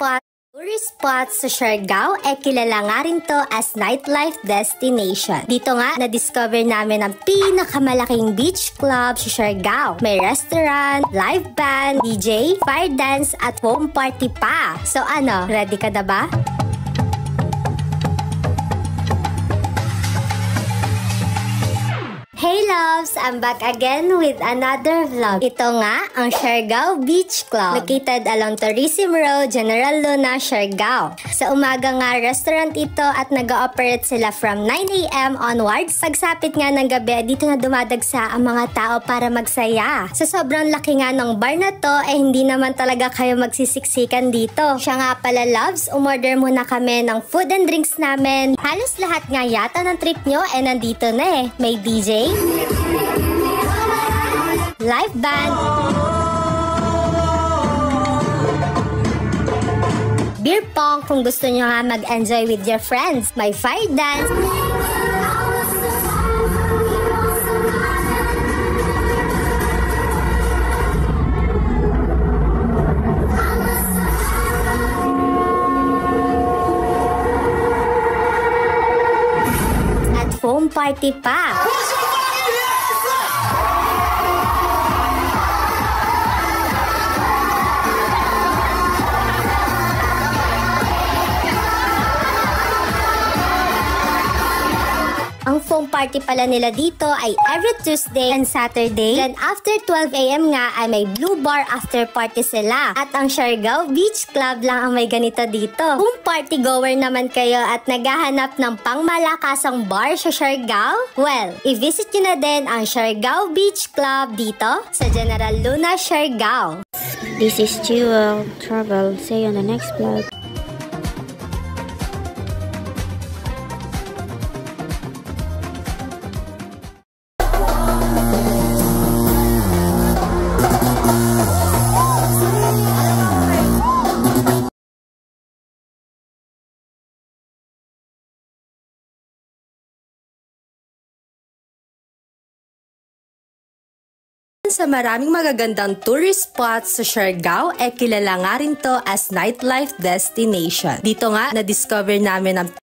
Tourist spot sa Siargao kilala nga rin to as nightlife destination. Dito nga na-discover namin ang pinakamalaking beach club sa Siargao. May restaurant, live band, DJ, fire dance at home party pa. So ano, ready ka na ba? Hey loves! I'm back again with another vlog. Ito nga ang Siargao Beach Club. Located along Tourism Road, General Luna, Siargao. Sa umaga nga restaurant ito at nag-ooperate sila from 9 AM onwards. Pagsapit nga ng gabi, dito na dumadagsa ang mga tao para magsaya. Sa sobrang laki nga ng bar na to, hindi naman talaga kayo magsisiksikan dito. Siya nga pala loves, umorder muna kami ng food and drinks namin. Halos lahat nga yata ng trip nyo nandito na May DJ, live band, beer pong kung gusto nyo nga mag-enjoy with your friends, may fire dance, at foam party pa. Ang foam party pala nila dito ay every Tuesday and Saturday. Then after 12 AM nga ay may blue bar after party sila. At ang Siargao Beach Club lang ang may ganito dito. Kung party goer naman kayo at naghahanap ng pangmalakasang bar sa Siargao, well, i-visit nyo na din ang Siargao Beach Club dito sa General Luna, Siargao. This is Jewel Travel. See you on the next vlog. Sa maraming magagandang tourist spots sa Siargao, kilala nga rin to as nightlife destination. Dito nga, na-discover namin ang